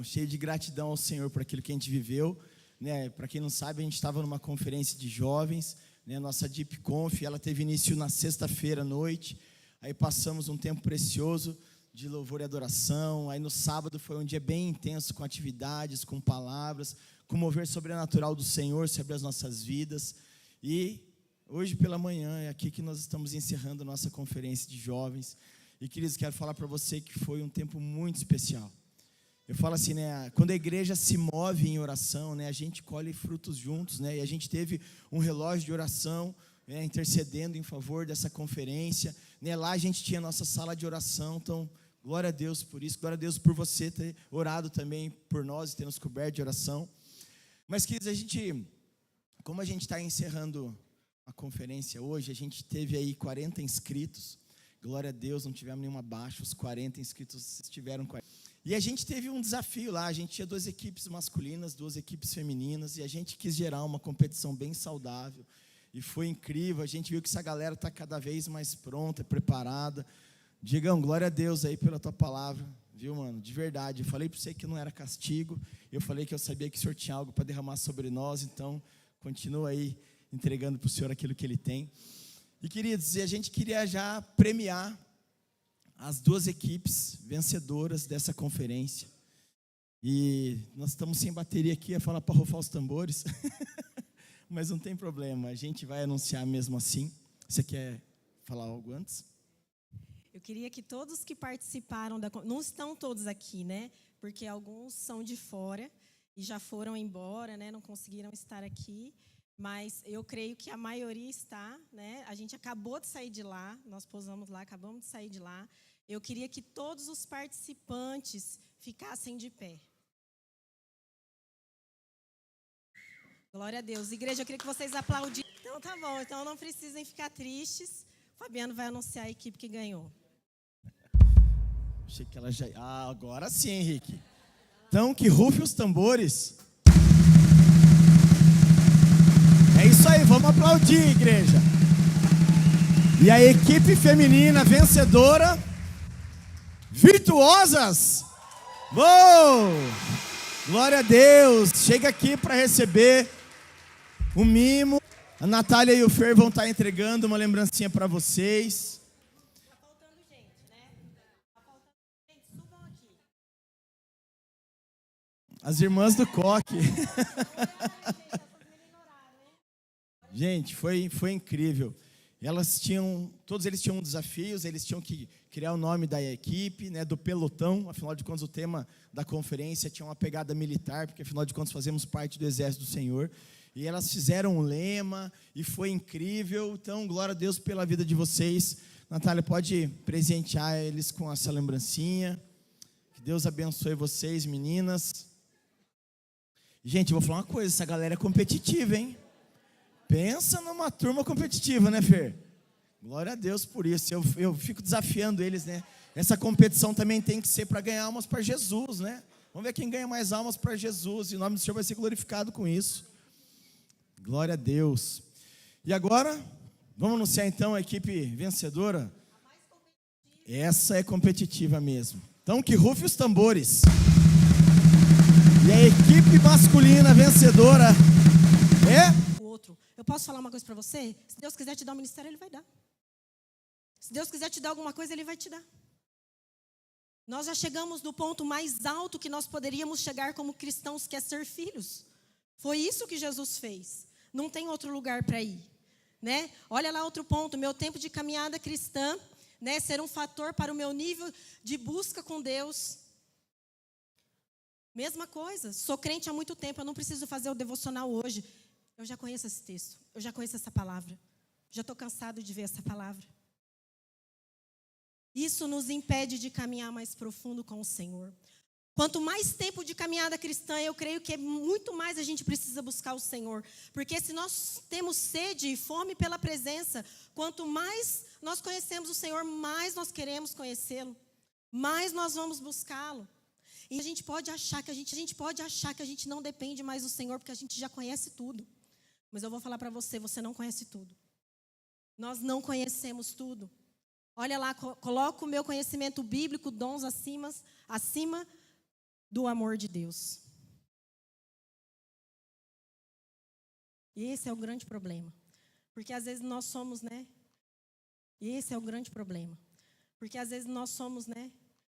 cheio de gratidão ao Senhor por aquilo que a gente viveu, né? Para quem não sabe, a gente estava numa conferência de jovens, né? Nossa Deep Conf, ela teve início na sexta-feira à noite. Aí passamos um tempo precioso de louvor e adoração. Aí no sábado foi um dia bem intenso, com atividades, com palavras, com mover sobrenatural do Senhor sobre as nossas vidas. E hoje pela manhã é aqui que nós estamos encerrando a nossa conferência de jovens. E queridos, quero falar para você que foi um tempo muito especial. Eu falo assim, né, quando a igreja se move em oração, né, a gente colhe frutos juntos, né, e a gente teve um relógio de oração, né, intercedendo em favor dessa conferência, né, lá a gente tinha a nossa sala de oração, então, glória a Deus por isso, glória a Deus por você ter orado também por nós e ter nos coberto de oração. Mas, queridos, como a gente está encerrando a conferência hoje, a gente teve aí 40 inscritos, glória a Deus, não tivemos nenhuma baixa, os 40 inscritos estiveram 40. E a gente teve um desafio lá, a gente tinha 2 equipes masculinas, 2 equipes femininas, e a gente quis gerar uma competição bem saudável, e foi incrível, a gente viu que essa galera está cada vez mais pronta, preparada. Digam, glória a Deus aí pela tua palavra, viu, mano, de verdade, eu falei para você que não era castigo, eu falei que eu sabia que o Senhor tinha algo para derramar sobre nós, então, continua aí entregando para o Senhor aquilo que Ele tem. E queridos, a gente queria já premiar as 2 equipes vencedoras dessa conferência. E nós estamos sem bateria aqui, ia falar para rufar os tambores, mas não tem problema, a gente vai anunciar mesmo assim. Você quer falar algo antes? Eu queria que todos que participaram não estão todos aqui, né? Porque alguns são de fora e já foram embora, né? Não conseguiram estar aqui. Mas eu creio que a maioria está, né? A gente acabou de sair de lá, nós pousamos lá, acabamos de sair de lá. Eu queria que todos os participantes ficassem de pé. Glória a Deus. Igreja, eu queria que vocês aplaudissem. Então tá bom, então não precisem ficar tristes. O Fabiano vai anunciar a equipe que ganhou. Achei que ela já... agora sim, Henrique. Então, que rufe os tambores. É isso aí, vamos aplaudir, igreja. E a equipe feminina vencedora, Virtuosas. Uou! Glória a Deus. Chega aqui para receber o mimo. A Natália e o Fer vão estar entregando uma lembrancinha para vocês. Tá faltando gente, né? Tá faltando gente, subam aqui. As irmãs do Coque. Gente, foi incrível. Todos eles tinham desafios, eles tinham que criar o nome da equipe, né, do pelotão. Afinal de contas, o tema da conferência tinha uma pegada militar, porque afinal de contas fazemos parte do exército do Senhor. E elas fizeram um lema e foi incrível. Então, glória a Deus pela vida de vocês. Natália, pode presentear eles com essa lembrancinha. Que Deus abençoe vocês, meninas. Gente, eu vou falar uma coisa, essa galera é competitiva, hein? Pensa numa turma competitiva, né, Fer? Glória a Deus por isso. Eu fico desafiando eles, né? Essa competição também tem que ser para ganhar almas para Jesus, né? Vamos ver quem ganha mais almas para Jesus. E o nome do Senhor vai ser glorificado com isso. Glória a Deus. E agora, vamos anunciar então a equipe vencedora? Essa é competitiva mesmo. Então, que rufe os tambores. E a equipe masculina vencedora é... Eu posso falar uma coisa para você? Se Deus quiser te dar um ministério, Ele vai dar. Se Deus quiser te dar alguma coisa, Ele vai te dar. Nós já chegamos no ponto mais alto que nós poderíamos chegar como cristãos, que é ser filhos. Foi isso que Jesus fez. Não tem outro lugar para ir, né? Olha lá outro ponto, meu tempo de caminhada cristã, né? Ser um fator para o meu nível de busca com Deus. Mesma coisa, sou crente há muito tempo, eu não preciso fazer o devocional hoje. Eu já conheço esse texto, eu já conheço essa palavra. Já estou cansado de ver essa palavra. Isso nos impede de caminhar mais profundo com o Senhor. Quanto mais tempo de caminhada cristã, eu creio que muito mais a gente precisa buscar o Senhor. Porque se nós temos sede e fome pela presença, quanto mais nós conhecemos o Senhor, mais nós queremos conhecê-lo. Mais nós vamos buscá-lo. E a gente pode achar que a gente não depende mais do Senhor, porque a gente já conhece tudo. Mas eu vou falar para você, você não conhece tudo. Nós não conhecemos tudo. Olha lá, coloco o meu conhecimento bíblico, dons acima do amor de Deus. E esse é o grande problema. Porque às vezes nós somos, E esse é o grande problema. Porque às vezes nós somos,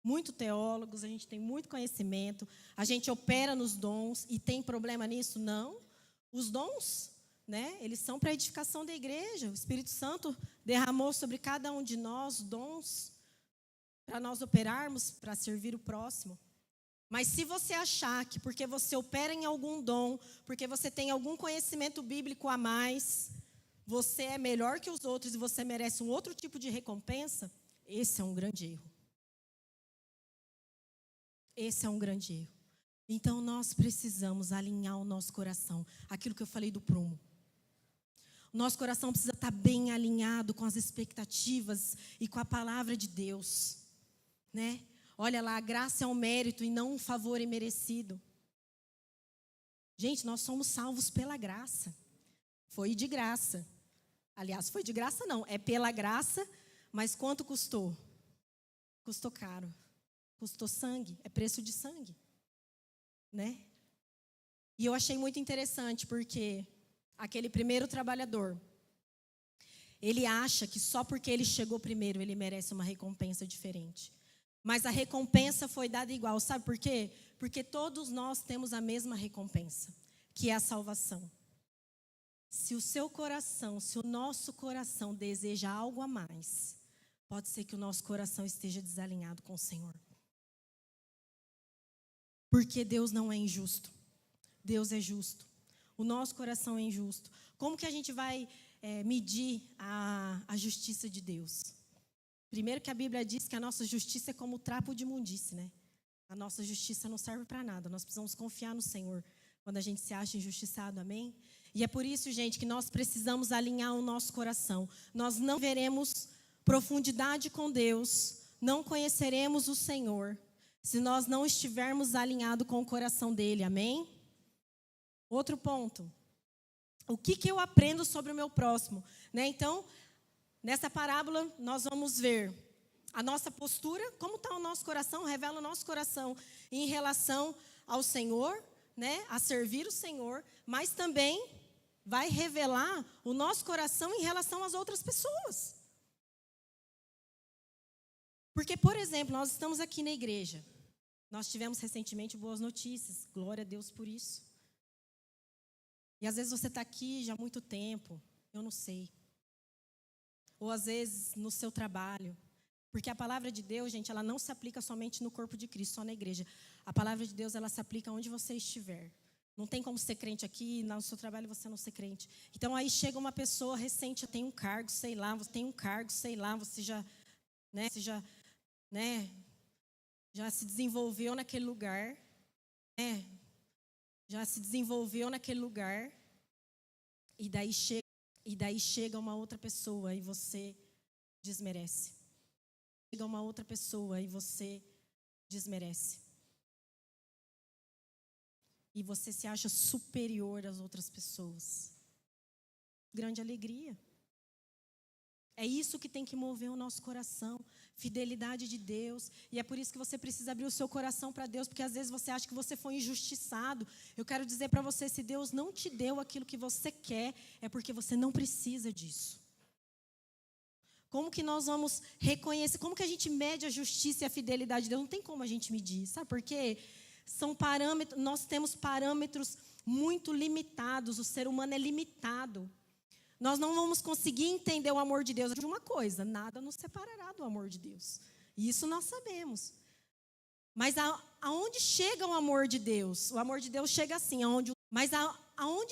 muito teólogos, a gente tem muito conhecimento, a gente opera nos dons e tem problema nisso? Não. Os dons, eles são para a edificação da igreja. O Espírito Santo derramou sobre cada um de nós dons para nós operarmos, para servir o próximo. Mas se você achar que porque você opera em algum dom, porque você tem algum conhecimento bíblico a mais, você é melhor que os outros e você merece um outro tipo de recompensa, esse é um grande erro. Esse é um grande erro. Então, nós precisamos alinhar o nosso coração. Aquilo que eu falei do prumo. O nosso coração precisa estar bem alinhado com as expectativas e com a palavra de Deus. Olha lá, a graça é um mérito e não um favor imerecido. Gente, nós somos salvos pela graça. Foi de graça. Aliás, foi de graça não, é pela graça, mas quanto custou? Custou caro. Custou sangue, é preço de sangue. E eu achei muito interessante, porque aquele primeiro trabalhador, ele acha que só porque ele chegou primeiro, ele merece uma recompensa diferente. Mas a recompensa foi dada igual. Sabe por quê? Porque todos nós temos a mesma recompensa, que é a salvação. Se o seu coração, se o nosso coração deseja algo a mais, pode ser que o nosso coração esteja desalinhado com o Senhor. Porque Deus não é injusto. Deus é justo. O nosso coração é injusto. Como que a gente vai medir a justiça de Deus? Primeiro que a Bíblia diz que a nossa justiça é como trapo de imundície, A nossa justiça não serve para nada. Nós precisamos confiar no Senhor quando a gente se acha injustiçado, amém? E é por isso, gente, que nós precisamos alinhar o nosso coração. Nós não veremos profundidade com Deus, não conheceremos o Senhor, se nós não estivermos alinhados com o coração dele, amém? Outro ponto. O que eu aprendo sobre o meu próximo? Então, nessa parábola, nós vamos ver a nossa postura, como está o nosso coração, revela o nosso coração em relação ao Senhor, a servir o Senhor, mas também vai revelar o nosso coração em relação às outras pessoas. Porque, por exemplo, nós estamos aqui na igreja. Nós tivemos recentemente boas notícias. Glória a Deus por isso. E às vezes você está aqui já há muito tempo. Eu não sei. Ou às vezes no seu trabalho. Porque a palavra de Deus, gente, ela não se aplica somente no corpo de Cristo, só na igreja. A palavra de Deus, ela se aplica onde você estiver. Não tem como ser crente aqui, no seu trabalho você não ser crente. Então aí chega uma pessoa recente, tem um cargo, sei lá, você já se desenvolveu naquele lugar, e daí chega uma outra pessoa e você desmerece. Chega uma outra pessoa e você desmerece. E você se acha superior às outras pessoas. Grande alegria. É isso que tem que mover o nosso coração. Fidelidade de Deus. E é por isso que você precisa abrir o seu coração para Deus, porque às vezes você acha que você foi injustiçado. Eu quero dizer para você, se Deus não te deu aquilo que você quer, é porque você não precisa disso. Como que nós vamos reconhecer, como que a gente mede a justiça e a fidelidade de Deus? Não tem como a gente medir, sabe por quê? São parâmetros, nós temos parâmetros muito limitados, o ser humano é limitado. Nós não vamos conseguir entender o amor de Deus de uma coisa, nada nos separará do amor de Deus. Isso nós sabemos. Mas aonde chega o amor de Deus? O amor de Deus chega assim, aonde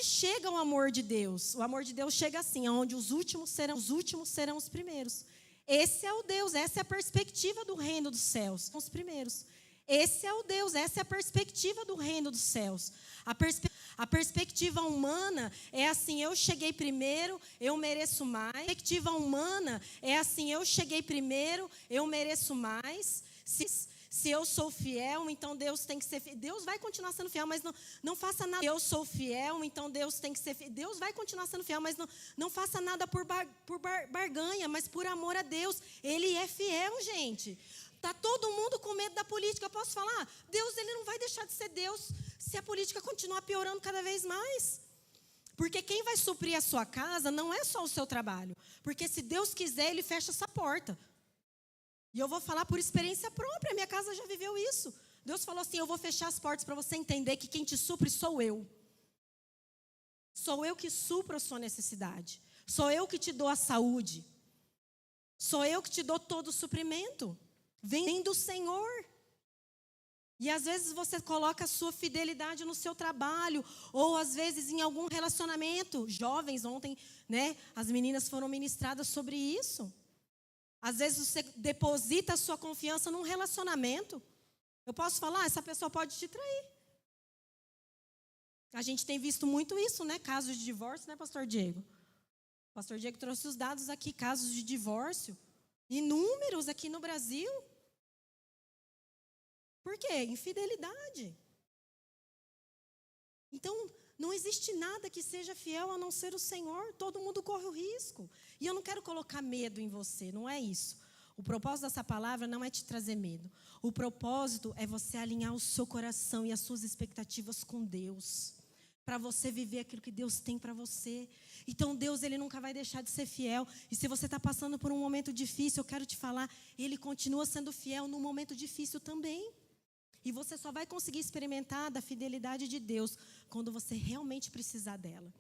chega o amor de Deus? O amor de Deus chega assim, aonde os últimos serão os primeiros. Esse é o Deus, essa é a perspectiva do reino dos céus. Os primeiros. Esse é o Deus, essa é a perspectiva do reino dos céus. A perspectiva humana é assim, eu cheguei primeiro, eu mereço mais. A perspectiva humana é assim, eu cheguei primeiro, eu mereço mais. Se eu sou fiel, então Deus tem que ser fiel. Deus vai continuar sendo fiel, mas não faça nada. Eu sou fiel, então Deus tem que ser fiel. Deus vai continuar sendo fiel, mas não faça nada por barganha, mas por amor a Deus. Ele é fiel, gente. Está todo mundo com medo da política. Eu posso falar? Deus, ele não vai deixar de ser Deus se a política continuar piorando cada vez mais. Porque quem vai suprir a sua casa não é só o seu trabalho. Porque se Deus quiser, ele fecha essa porta. E eu vou falar por experiência própria, minha casa já viveu isso. Deus falou assim, eu vou fechar as portas para você entender que quem te supre sou eu. Sou eu que supro a sua necessidade. Sou eu que te dou a saúde. Sou eu que te dou todo o suprimento. Vem do Senhor. E às vezes você coloca a sua fidelidade no seu trabalho, ou às vezes em algum relacionamento. Jovens, ontem, né, as meninas foram ministradas sobre isso. Às vezes você deposita a sua confiança num relacionamento. Eu posso falar, essa pessoa pode te trair. A gente tem visto muito isso, né? Casos de divórcio, né, pastor Diego? O pastor Diego trouxe os dados aqui, casos de divórcio. Inúmeros aqui no Brasil. Por quê? Infidelidade. Então, não existe nada que seja fiel a não ser o Senhor. Todo mundo corre o risco. E eu não quero colocar medo em você, não é isso. O propósito dessa palavra não é te trazer medo. O propósito é você alinhar o seu coração e as suas expectativas com Deus. Para você viver aquilo que Deus tem para você. Então Deus, ele nunca vai deixar de ser fiel. E se você está passando por um momento difícil, eu quero te falar, ele continua sendo fiel no momento difícil também. E você só vai conseguir experimentar da fidelidade de Deus quando você realmente precisar dela.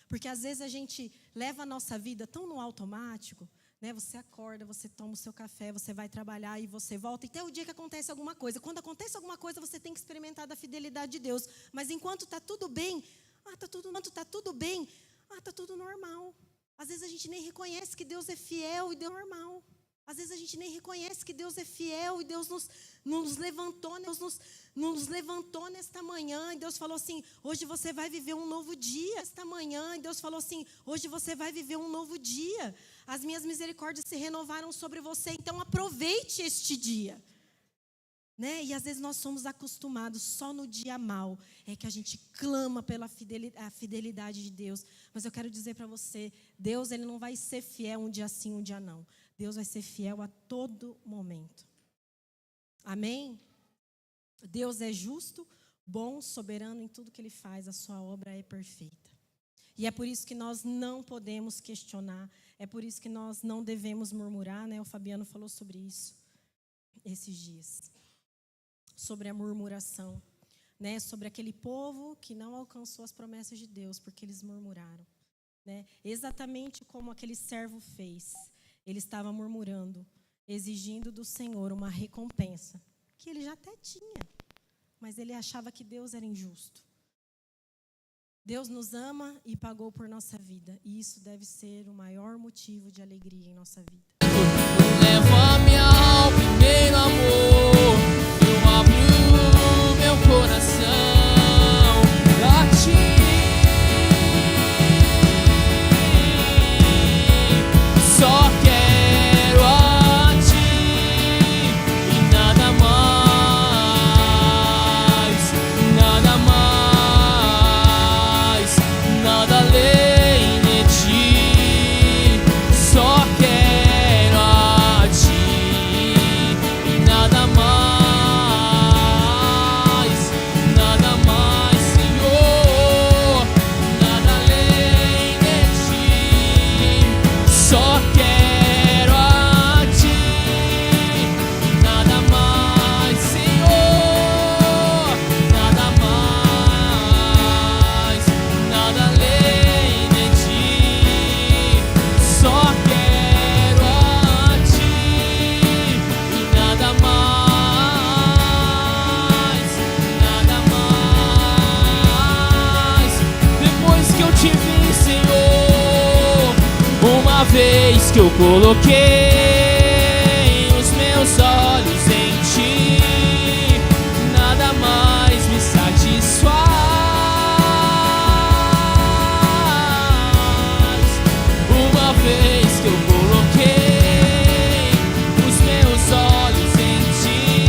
Porque às vezes a gente leva a nossa vida tão no automático, né? Você acorda, você toma o seu café, você vai trabalhar e você volta. E até o dia que acontece alguma coisa. Quando acontece alguma coisa, você tem que experimentar da fidelidade de Deus. Mas enquanto está tudo bem, está tudo normal. Às vezes a gente nem reconhece que Deus é fiel e Deus é normal. Às vezes a gente nem reconhece que Deus é fiel e Deus nos levantou nesta manhã. E Deus falou assim, hoje você vai viver um novo dia. Esta manhã, e Deus falou assim, hoje você vai viver um novo dia. As minhas misericórdias se renovaram sobre você, então aproveite este dia. Né? E às vezes nós somos acostumados, só no dia mau é que a gente clama pela fidelidade de Deus. Mas eu quero dizer para você, Deus, ele não vai ser fiel um dia sim, um dia não. Deus vai ser fiel a todo momento. Amém? Deus é justo, bom, soberano em tudo que ele faz. A sua obra é perfeita. E é por isso que nós não podemos questionar. É por isso que nós não devemos murmurar, né? O Fabiano falou sobre isso esses dias. Sobre a murmuração, né? Sobre aquele povo que não alcançou as promessas de Deus, porque eles murmuraram. Né? Exatamente como aquele servo fez. Ele estava murmurando, exigindo do Senhor uma recompensa, que ele já até tinha, mas ele achava que Deus era injusto. Deus nos ama e pagou por nossa vida, e isso deve ser o maior motivo de alegria em nossa vida. Leva-me ao primeiro amor, eu abro meu coração a ti. Só quero a ti e nada mais, nada mais, nada além de ti. Só quero a ti e nada mais, Senhor, nada além de ti. Só quero a ti, nada mais, Senhor, nada mais, nada além de ti. Só quero a ti e nada mais, nada mais. Depois que eu te vi, Senhor, uma vez que eu coloquei os meus olhos em ti, nada mais me satisfaz. Uma vez que eu coloquei os meus olhos em ti,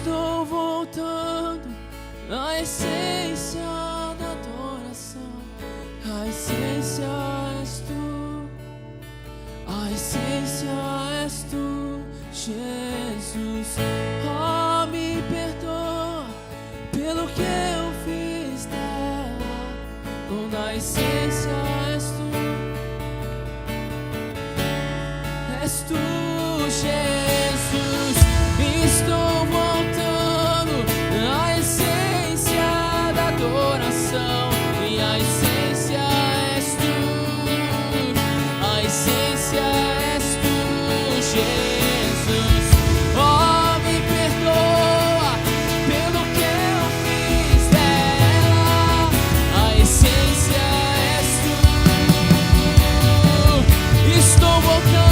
estou voltando à essência da adoração. A essência és tu, a essência és tu, Jesus. Oh, me perdoa pelo que eu fiz dela, quando a essência és tu, Jesus. Estou voltando à essência da adoração, e a essência és tu, a essência és tu, Jesus. Oh, me perdoa pelo que eu fiz dela, a essência és tu. Estou voltando.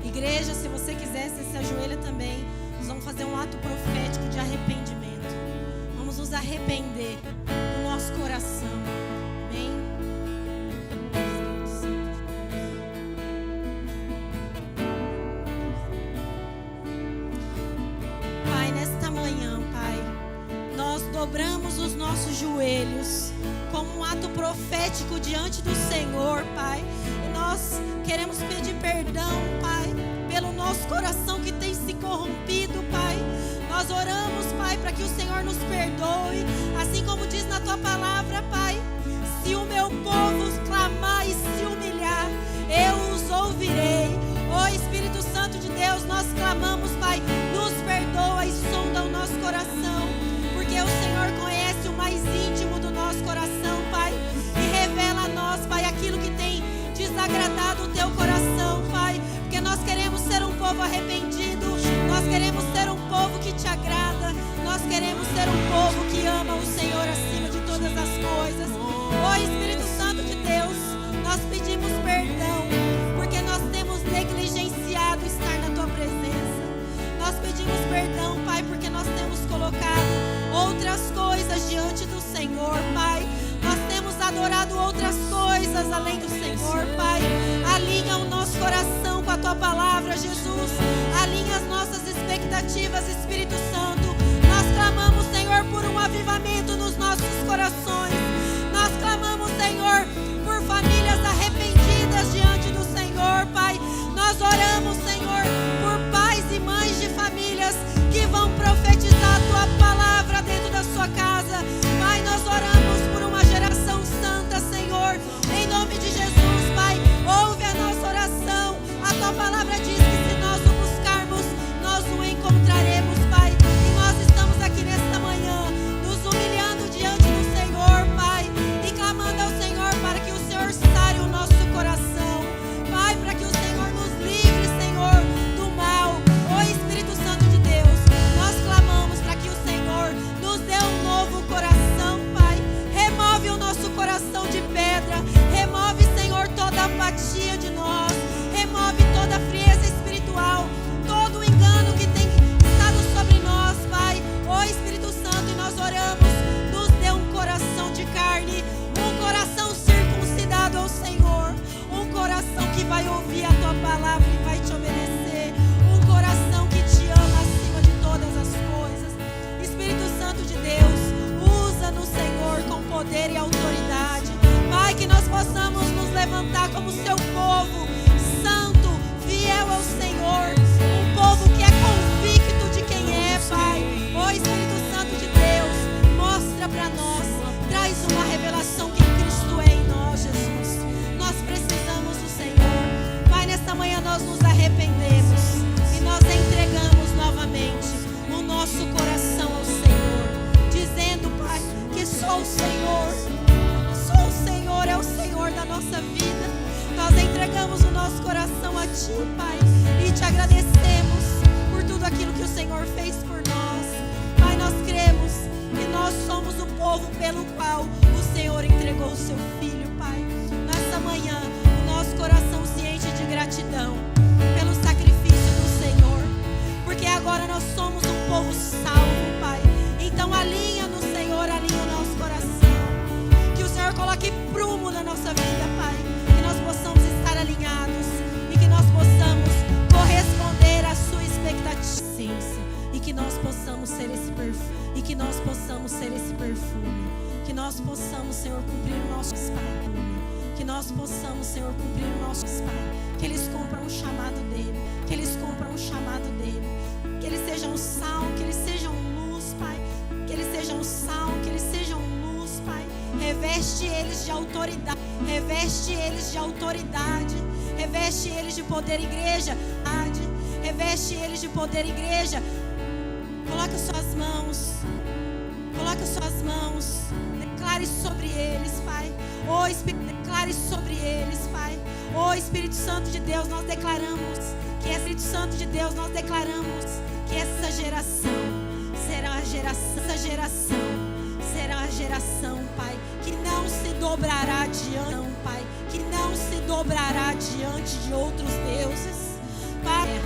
Igreja, se você quiser, você se ajoelha também. Nós vamos fazer um ato profético de arrependimento. Vamos nos arrepender do nosso coração. Amém? Pai, nesta manhã, Pai, nós dobramos os nossos joelhos como um ato profético diante do Senhor, Pai. E nós queremos pedir perdão, Pai, pelo nosso coração que tem se corrompido, Pai. Nós oramos, Pai, para que o Senhor nos perdoe, assim como diz na Tua palavra, Pai. Se o meu povo clamar e se humilhar, eu os ouvirei. Ó Espírito Santo de Deus, nós clamamos, Pai, nos perdoa e sonda o nosso coração, porque o Senhor conhece o mais íntimo do nosso coração, Pai, e revela a nós, Pai, aquilo que tem desagradado o Teu coração, Pai, porque nós queremos ser um povo arrependido, nós queremos ser um povo que Te agrada, nós queremos ser um povo que ama o Senhor acima de todas as coisas. Ó Espírito Santo de Deus, nós pedimos perdão, porque nós temos negligenciado estar na Tua presença. Nós pedimos perdão, Pai, porque nós temos colocado outras coisas diante do Senhor, Pai. Nós temos adorado outras coisas além do Senhor, Pai. Alinha o nosso coração com a Tua palavra, Jesus. Alinha as nossas expectativas, Espírito Santo. Nós clamamos, Senhor, por um avivamento nos nossos corações. Nós clamamos, Senhor, por famílias arrependidas diante do Senhor, Pai. Nós oramos, Senhor, por pais e mães de famílias que vão profetizar a Tua palavra dentro da sua casa. Pai, nós oramos por uma geração santa, Senhor, em nome de Jesus, Pai. Ouve a nossa oração. A Tua palavra diz que se nós o buscarmos, nós o encontraremos, Pai. E nós estamos aqui nesta manhã, nos humilhando diante do Senhor, Pai, e clamando ao Senhor para que o Senhor sare o nosso coração, Pai, para que o Senhor nos livre, Senhor, do mal. Ó Espírito Santo de Deus, nós clamamos para que o Senhor nos dê um novo coração, Pai. Remove o nosso coração de pedra. Remove, Senhor, toda a apatia de nós. Remove toda a frieza espiritual, todo o engano que tem estado sobre nós, Pai. Ó Espírito Santo, e nós oramos, nos dê um coração de carne, um coração circuncidado ao Senhor, um coração que vai ouvir a Tua palavra e vai Te obedecer, um coração que Te ama acima de todas as coisas. Espírito Santo de Deus, usa-nos, Senhor, com poder e autoridade, Pai, que nós possamos nos levantar como Seu povo, santo, fiel ao Senhor, um povo que é convicto de quem é, Pai. Ó Espírito Santo de Deus, mostra para nós, traz uma revelação que Cristo é em nós, Jesus. Nós precisamos do Senhor, Pai. Nesta manhã nós nos arrependemos e nós entregamos novamente o nosso coração ao Senhor, dizendo, Pai, que só o Senhor, é o Senhor Senhor, da nossa vida. Nós entregamos o nosso coração a Ti, Pai, e te agradecemos por tudo aquilo que o Senhor fez por nós. Pai, nós cremos que nós somos o povo pelo qual o Senhor entregou o Seu Filho, Pai. Nessa manhã, o nosso coração se enche de gratidão pelo sacrifício do Senhor, porque agora nós somos um povo salvo, Pai. Então alinha no Senhor, alinha o nosso coração. Que o Senhor coloque prumo na nossa vida, Pai. Que nós possamos estar alinhados e que nós possamos corresponder à sua expectativa. E que nós possamos ser esse perfume. E que nós possamos ser esse perfume. Que nós possamos, Senhor, cumprir o nosso Pai. Que nós possamos, Senhor, cumprir o nosso Pai. Que eles cumpram o chamado dele. Que eles cumpram o chamado dele. Que eles sejam sal, que eles sejam luz, Pai. Que eles sejam sal, que eles sejam luz, Pai. Reveste eles de autoridade. Reveste eles de autoridade. Reveste eles de poder, igreja. Reveste eles de poder, igreja. Coloque suas mãos. Coloque suas mãos. Declare sobre eles, Pai. Oh, Espírito, declare sobre eles, Pai. Oh, Espírito Santo de Deus, nós declaramos que Espírito Santo de Deus, nós declaramos que essa geração será a geração, essa geração será a geração, Pai, que não se dobrará diante, Pai, que não se dobrará diante de outros